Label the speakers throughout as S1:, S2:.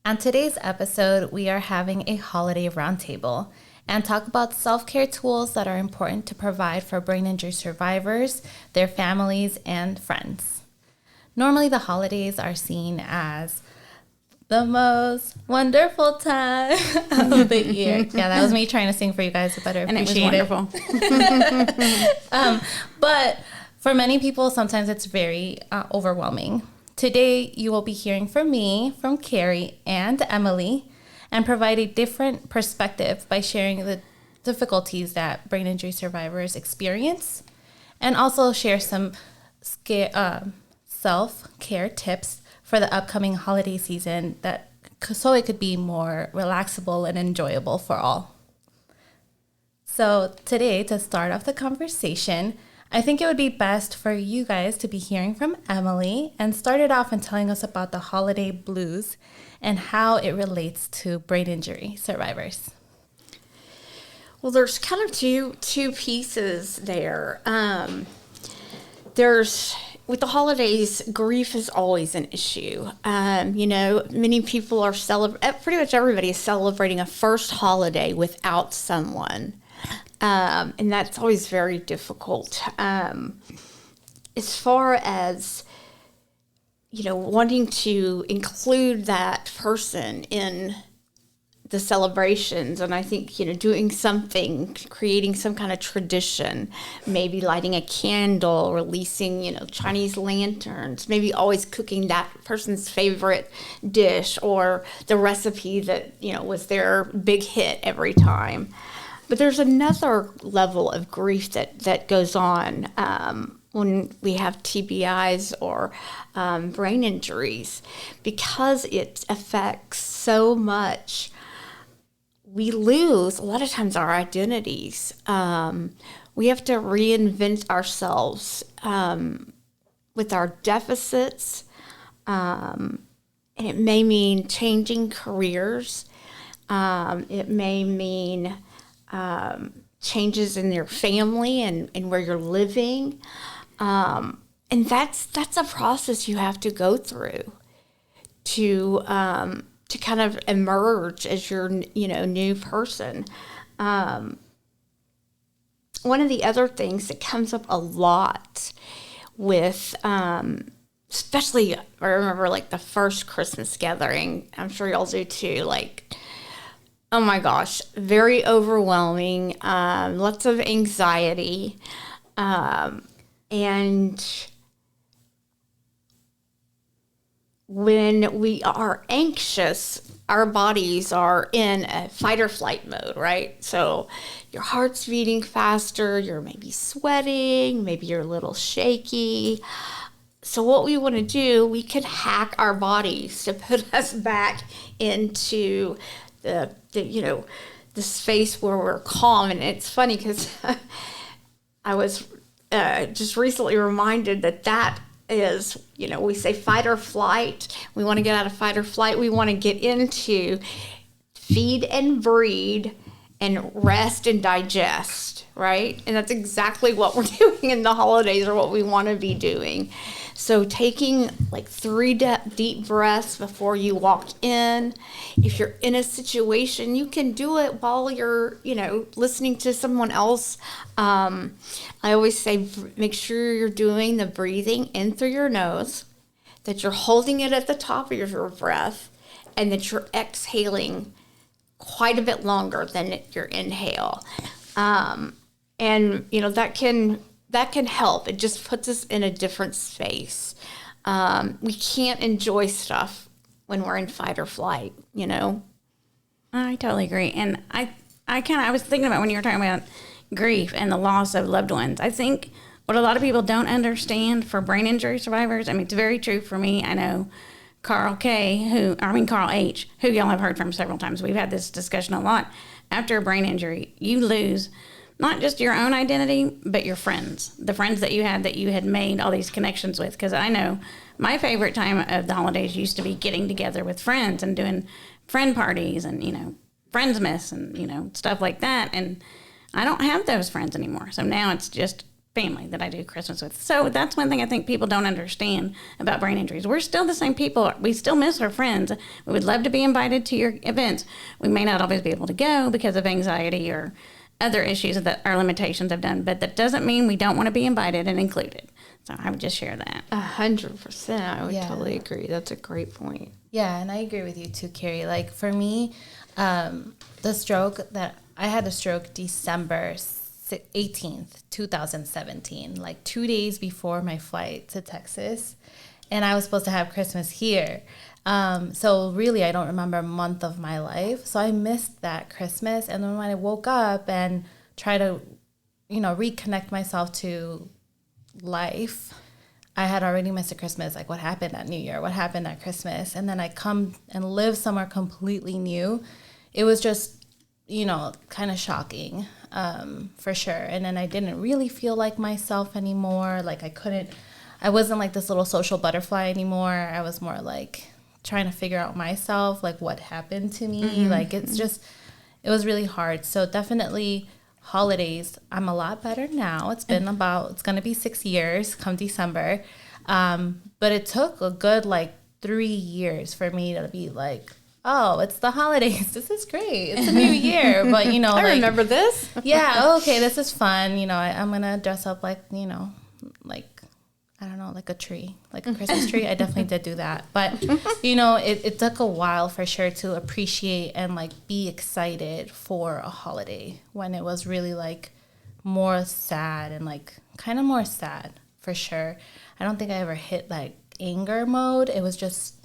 S1: On today's episode, we are having a holiday roundtable and talk about self-care tools that are important to provide for brain injury survivors, their families, and friends. Normally, the holidays are seen as the most wonderful time of the year. Yeah, that was me trying to sing for you guys to better appreciate it.
S2: And it was wonderful.
S1: But for many people, sometimes it's very overwhelming. Today, you will be hearing from me, from Carrie, and Emily, and provide a different perspective by sharing the difficulties that brain injury survivors experience, and also share some self-care tips for the upcoming holiday season so it could be more relaxable and enjoyable for all. So today, to start off the conversation, I think it would be best for you guys to be hearing from Emily and start it off and telling us about the holiday blues and how it relates to brain injury survivors.
S2: Well, there's kind of two pieces there. With the holidays, grief is always an issue. Many people are pretty much everybody is celebrating a first holiday without someone. And that's always very difficult. As far as, wanting to include that person in the celebrations, and I think, doing something, creating some kind of tradition, maybe lighting a candle, releasing, Chinese lanterns, maybe always cooking that person's favorite dish or the recipe that, was their big hit every time. But there's another level of grief that goes on when we have TBIs or brain injuries, because it affects so much. We lose, a lot of times, our identities. We have to reinvent ourselves with our deficits. And it may mean changing careers. It may mean changes in your family and where you're living. And that's a process you have to go through to kind of emerge as your, new person. One of the other things that comes up a lot with, especially, I remember like the first Christmas gathering, I'm sure y'all do too, oh my gosh, very overwhelming, lots of anxiety, and when we are anxious, our bodies are in a fight or flight mode, right? So your heart's beating faster, you're maybe sweating, maybe you're a little shaky. So what we want to do, we can hack our bodies to put us back into the space where we're calm. And it's funny because I was just recently reminded that is, we say fight or flight. We want to get out of fight or flight. We want to get into feed and breed and rest and digest, right? And that's exactly what we're doing in the holidays, or what we want to be doing. So taking 3 deep breaths before you walk in. If you're in a situation, you can do it while you're, listening to someone else. I always say, make sure you're doing the breathing in through your nose, that you're holding it at the top of your breath, and that you're exhaling quite a bit longer than your inhale. And, that can help. It just puts us in a different space. We can't enjoy stuff when we're in fight or flight,
S3: I totally agree. And I was thinking about when you were talking about grief and the loss of loved ones. I think what a lot of people don't understand for brain injury survivors, it's very true for me. I know Carl H., who y'all have heard from several times. We've had this discussion a lot. After a brain injury, you lose not just your own identity, but your friends, the friends that you had made all these connections with. Because I know my favorite time of the holidays used to be getting together with friends and doing friend parties and, Friendsmas and, stuff like that. And I don't have those friends anymore. So now it's just family that I do Christmas with. So that's one thing I think people don't understand about brain injuries. We're still the same people. We still miss our friends. We would love to be invited to your events. We may not always be able to go because of anxiety or other issues that our limitations have done, but that doesn't mean we don't want to be invited and included. So I would just share that.
S2: 100%. I would totally agree. That's a great point.
S1: Yeah, and I agree with you too, Carrie. Like for me, the stroke that I had a stroke December 18th, 2017, like 2 days before my flight to Texas. And I was supposed to have Christmas here. So really, I don't remember a month of my life. So I missed that Christmas. And then when I woke up and tried to, reconnect myself to life, I had already missed a Christmas. Like, what happened at New Year? What happened at Christmas? And then I come and live somewhere completely new. It was just, kind of shocking, for sure. And then I didn't really feel like myself anymore. Like I wasn't like this little social butterfly anymore. I was more like trying to figure out myself, like what happened to me. Mm-hmm. Like it was really hard. So definitely holidays, I'm a lot better now. It's going to be 6 years come December. But it took a good 3 years for me to be like, oh, it's the holidays. This is great. It's a new year. But,
S2: I remember this.
S1: Yeah. Okay. This is fun. I'm going to dress up like I don't know, like a tree, like a Christmas tree. I definitely did do that. But, it took a while for sure to appreciate and be excited for a holiday when it was really more sad and kind of more sad for sure. I don't think I ever hit anger mode. It was just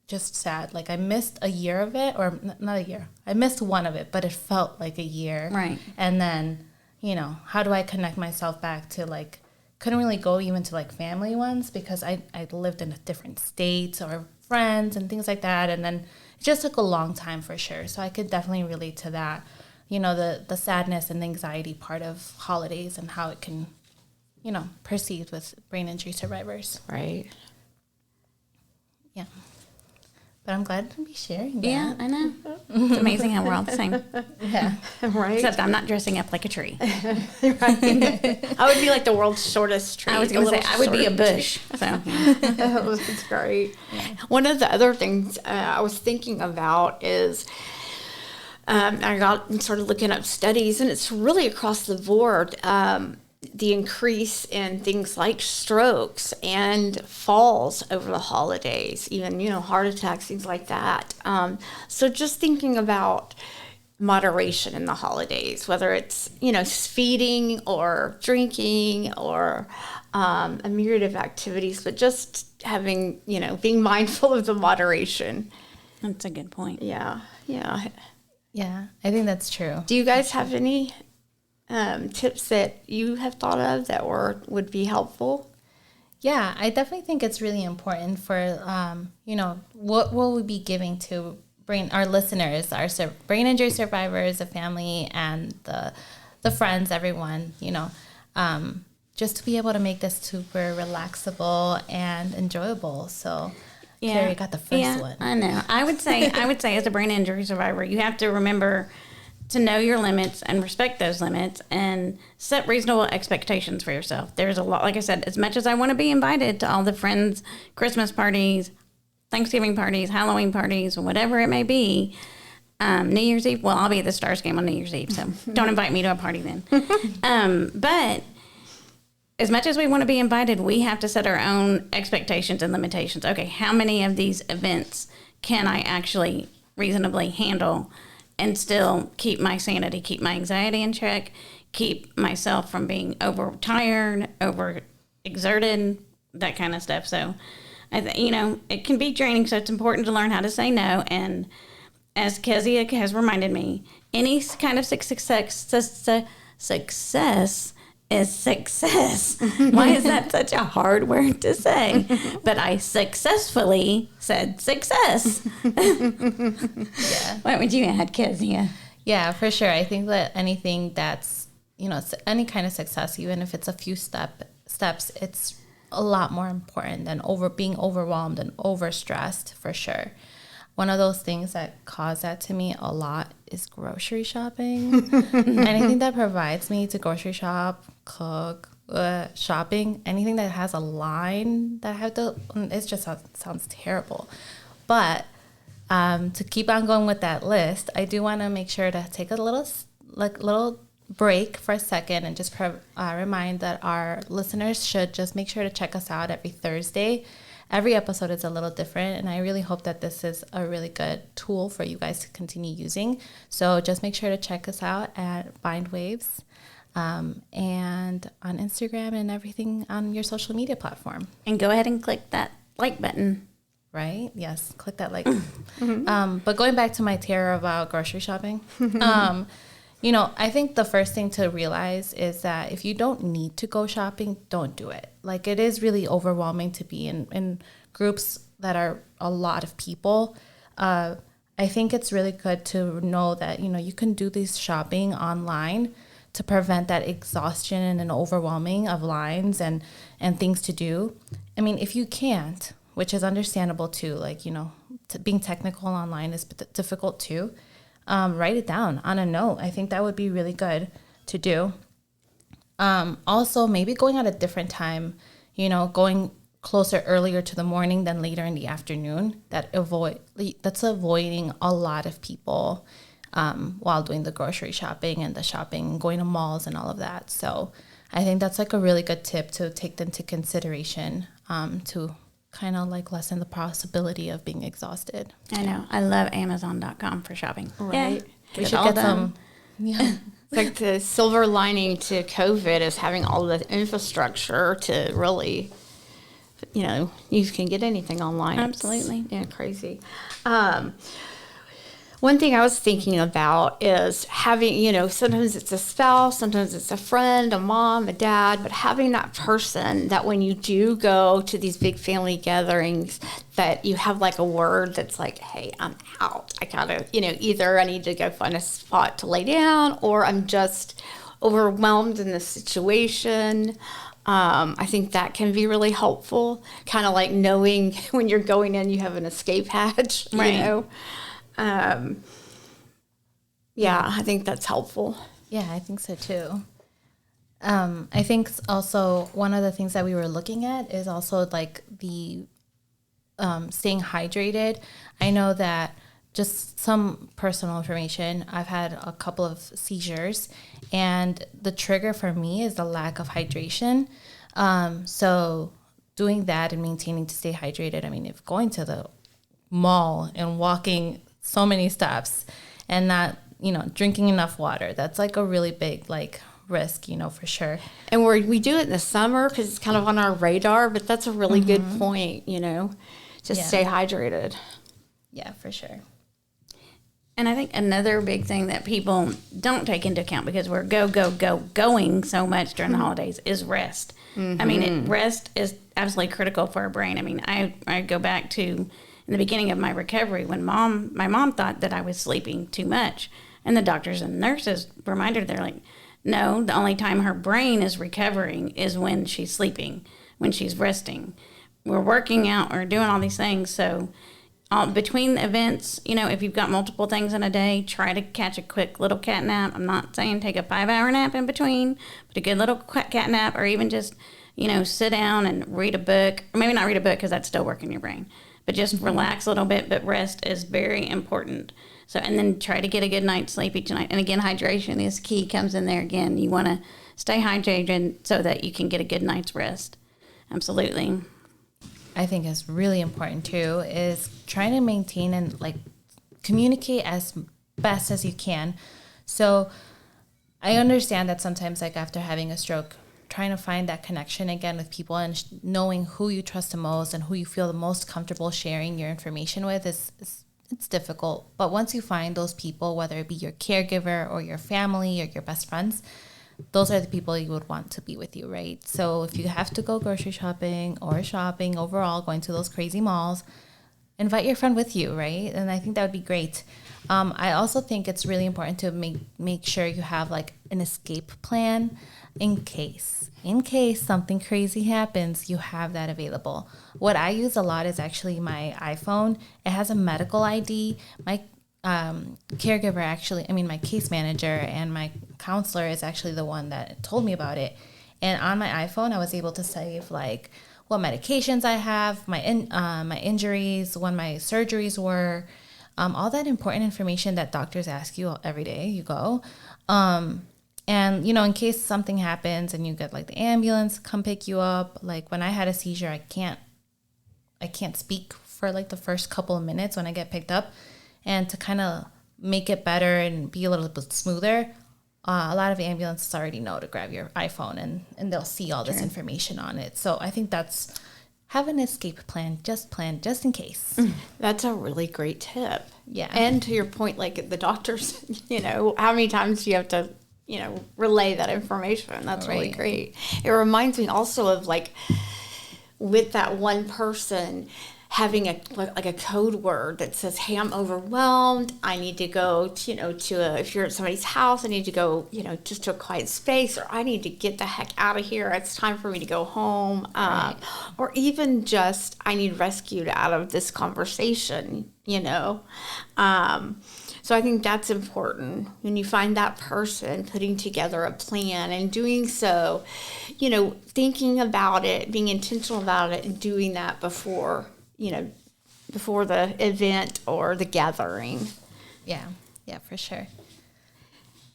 S1: sad. I missed a year of it, or not a year. I missed one of it, but it felt like a year.
S3: Right.
S1: And then, how do I connect myself back to couldn't really go even to family ones because I lived in a different states or friends and things like that. And then it just took a long time for sure. So I could definitely relate to that, the sadness and the anxiety part of holidays and how it can, perceived with brain injury survivors.
S2: Right.
S1: Yeah. But I'm glad to be sharing that.
S3: Yeah, I know. It's amazing how we're all the same.
S1: Yeah.
S2: Right.
S3: Except I'm not dressing up like a tree.
S2: Right. I would be like the world's shortest tree.
S3: I was going to say, I would be a bush. So,
S2: That's great. Yeah. One of the other things I was thinking about is I got and started looking up studies, and it's really across the board. The increase in things like strokes and falls over the holidays, even, heart attacks, things like that. So just thinking about moderation in the holidays, whether it's, feeding or drinking or a myriad of activities, but just having, being mindful of the moderation.
S3: That's a good point.
S2: Yeah.
S1: Yeah, I think that's true.
S2: Do you guys have any tips that you have thought of that would be helpful?
S1: Yeah, I definitely think it's really important for, what will we be giving to our listeners, our brain injury survivors, the family, and the friends, everyone, just to be able to make this super relaxable and enjoyable. So yeah. Carrie got the first one.
S3: I know. I would say as a brain injury survivor, you have to remember to know your limits and respect those limits and set reasonable expectations for yourself. There's a lot, like I said, as much as I want to be invited to all the friends' Christmas parties, Thanksgiving parties, Halloween parties, whatever it may be, New Year's Eve, well, I'll be at the Stars game on New Year's Eve, so don't invite me to a party then. But as much as we want to be invited, we have to set our own expectations and limitations. Okay, how many of these events can I actually reasonably handle and still keep my sanity, keep my anxiety in check, keep myself from being overtired, overexerted, that kind of stuff. So, it can be draining, so it's important to learn how to say no. And as Kezia has reminded me, any kind of success is success. Why is that such a hard word to say? But I successfully said success.
S1: Yeah.
S3: What would you add, Kezia?
S1: Yeah, for sure. I think that anything that's, any kind of success, even if it's a few steps, it's a lot more important than being overwhelmed and overstressed, for sure. One of those things that cause that to me a lot is grocery shopping. Anything that provides me to grocery shop, cook, shopping, anything that has a line that I have to, it just sounds terrible. But to keep on going with that list, I do want to make sure to take a little break for a second and just remind that our listeners should just make sure to check us out every Thursday. Every episode is a little different, and I really hope that this is a really good tool for you guys to continue using. So just make sure to check us out at bindwaves and on Instagram and everything on your social media platform.
S3: And go ahead and click that like button.
S1: Right? Yes, click that like. But going back to my terror about grocery shopping, I think the first thing to realize is that if you don't need to go shopping, don't do it. Like, it is really overwhelming to be in groups that are a lot of people. I think it's really good to know that, you can do this shopping online to prevent that exhaustion and overwhelming of lines and things to do. I mean, if you can't, which is understandable too, like, being technical online is difficult too. Write it down on a note. I think that would be really good to do. Also, maybe going at a different time, going closer earlier to the morning than later in the afternoon. That's avoiding a lot of people while doing the grocery shopping and the shopping, going to malls and all of that. So I think that's like a really good tip to take into consideration to kind of like lessen the possibility of being exhausted.
S3: I know. I love Amazon.com for shopping.
S2: Right.
S3: Yeah,
S1: We should get some.
S2: Yeah. It's like the silver lining to COVID is having all the infrastructure to really, you can get anything online.
S3: Absolutely.
S2: It's, crazy. One thing I was thinking about is having, sometimes it's a spouse, sometimes it's a friend, a mom, a dad, but having that person that when you do go to these big family gatherings, that you have like a word that's like, hey, I'm out. I gotta, either I need to go find a spot to lay down or I'm just overwhelmed in the situation. I think that can be really helpful. Kind of like knowing when you're going in, you have an escape hatch,
S3: Right.
S2: I think that's helpful.
S1: Yeah, I think so too. I think also one of the things that we were looking at is also like the staying hydrated. I know that, just some personal information, I've had a couple of seizures, and the trigger for me is the lack of hydration. So doing that and maintaining to stay hydrated, I mean, if going to the mall and walking so many steps and not, drinking enough water, that's like a really big risk, for sure.
S2: And we do it in the summer because it's kind of on our radar, but that's a really good point, to stay hydrated.
S1: Yeah, for sure.
S3: And I think another big thing that people don't take into account, because we're going so much during the holidays, is rest. I mean, rest is absolutely critical for our brain. I mean, I go back to in the beginning of my recovery when my mom thought that I was sleeping too much. And the doctors and nurses reminded her, they're like, no, the only time her brain is recovering is when she's sleeping, when she's resting. We're working out or doing all these things. So between the events, if you've got multiple things in a day, try to catch a quick little cat nap. I'm not saying take a 5-hour nap in between, but a good little cat nap, or even just, sit down and read a book. Or maybe not read a book because that's still working your brain, but just relax a little bit. But rest is very important. So, and then try to get a good night's sleep each night. And again, hydration is key, comes in there again. You want to stay hydrated so that you can get a good night's rest. Absolutely.
S1: I think is really important too, is trying to maintain and communicate as best as you can. So I understand that sometimes after having a stroke, trying to find that connection again with people and knowing who you trust the most and who you feel the most comfortable sharing your information with it's difficult. But once you find those people, whether it be your caregiver or your family or your best friends, those are the people you would want to be with you, right? So if you have to go grocery shopping or shopping overall, going to those crazy malls, invite your friend with you, right? And I think that would be great. I also think it's really important to make sure you have an escape plan in case something crazy happens, you have that available. What I use a lot is actually my iPhone. It has a medical ID. My caregiver my case manager and my counselor is actually the one that told me about it. And on my iPhone, I was able to save like what medications I have, my injuries, when my surgeries were, all that important information that doctors ask you every day you go. And, you know, in case something happens and you get like the ambulance come pick you up, like when I had a seizure, I can't speak for like the first couple of minutes when I get picked up. And to kind of make it better and be a little bit smoother, a lot of ambulances already know to grab your iPhone and they'll see all this information on it. So I think that's, have an escape plan just in case.
S2: That's a really great tip.
S1: Yeah.
S2: And to your point, like the doctors, you know, how many times do you have to, you know, relay that information? That's really great. It reminds me also of like with that one person having a code word that says, hey, I'm overwhelmed. I need to go to, you know, if you're at somebody's house, I need to go, you know, just to a quiet space, or I need to get the heck out of here. It's time for me to go home. Or even just, I need rescued out of this conversation, you know. So I think that's important when you find that person, putting together a plan and doing so, you know, thinking about it, being intentional about it, and doing that before the event or the gathering.
S1: Yeah, for sure.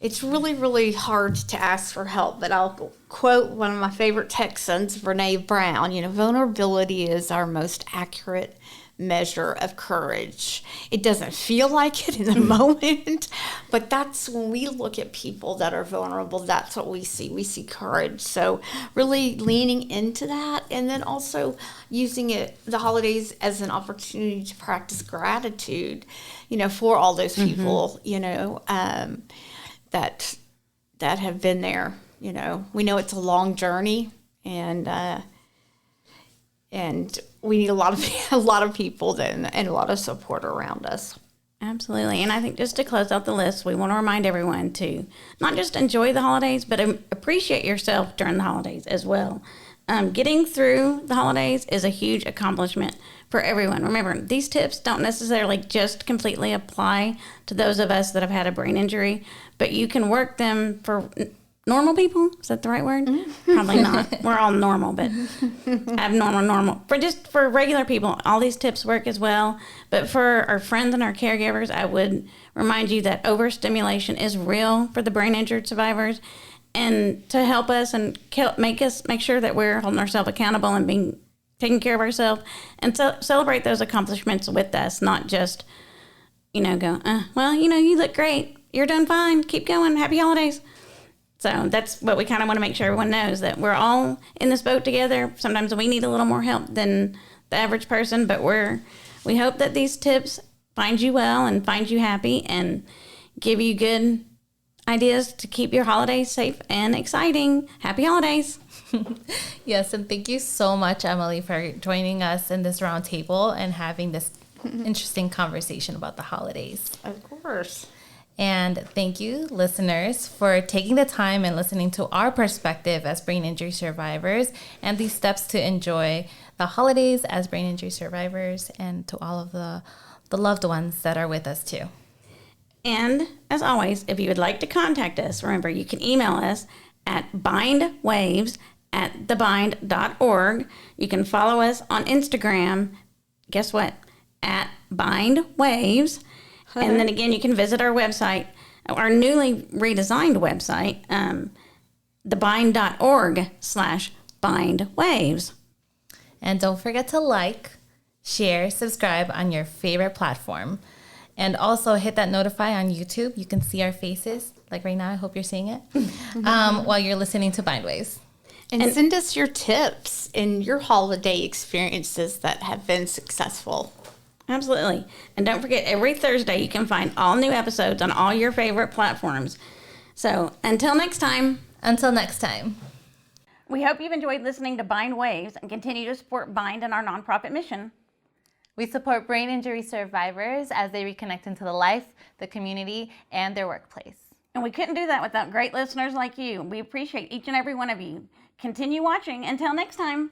S2: It's really, really hard to ask for help, but I'll quote one of my favorite Texans, Brene Brown. You know, vulnerability is our most accurate measure of courage. It doesn't feel like it in the moment, but that's when we look at people that are vulnerable, that's what we see. We see courage. So really leaning into that, and then also using the holidays as an opportunity to practice gratitude, you know, for all those people, you know, that have been there. You know, we know it's a long journey, and we need a lot of people then, and a lot of support around us.
S3: Absolutely. And I think just to close out the list, we want to remind everyone to not just enjoy the holidays, but appreciate yourself during the holidays as well. Getting through the holidays is a huge accomplishment for everyone. Remember, these tips don't necessarily just completely apply to those of us that have had a brain injury, but you can work them for normal people. Is that the right word? Probably not. We're all normal, but abnormal. For regular people, all these tips work as well. But for our friends and our caregivers, I would remind you that overstimulation is real for the brain injured survivors. And to help us and make sure that we're holding ourselves accountable and taking care of ourselves, and celebrate those accomplishments with us, not just, you know, go, well, you know, you look great. You're doing fine. Keep going. Happy holidays. So that's what we kind of want to make sure everyone knows, that we're all in this boat together. Sometimes we need a little more help than the average person, but we hope that these tips find you well and find you happy and give you good ideas to keep your holidays safe and exciting. Happy holidays.
S1: Yes, and thank you so much, Emily, for joining us in this round table and having this interesting conversation about the holidays.
S2: Of course.
S1: And thank you, listeners, for taking the time and listening to our perspective as brain injury survivors and these steps to enjoy the holidays as brain injury survivors, and to all of the loved ones that are with us too.
S3: And as always, if you would like to contact us, remember you can email us at bindwaves@thebind.org. You can follow us on Instagram. Guess what? At bindwaves. And then again, you can visit our website, our newly redesigned website, thebind.org/bindwaves.
S1: And don't forget to like, share, subscribe on your favorite platform. And also hit that notify on YouTube. You can see our faces. Like right now, I hope you're seeing it while you're listening to Bindwaves.
S2: And send us your tips and your holiday experiences that have been successful.
S3: Absolutely. And don't forget, every Thursday you can find all new episodes on all your favorite platforms. So until next time. We hope you've enjoyed listening to Bind Waves and continue to support Bind and our nonprofit mission.
S1: We support brain injury survivors as they reconnect into the life, the community, and their workplace.
S3: And we couldn't do that without great listeners like you. We appreciate each and every one of you. Continue watching. Until next time.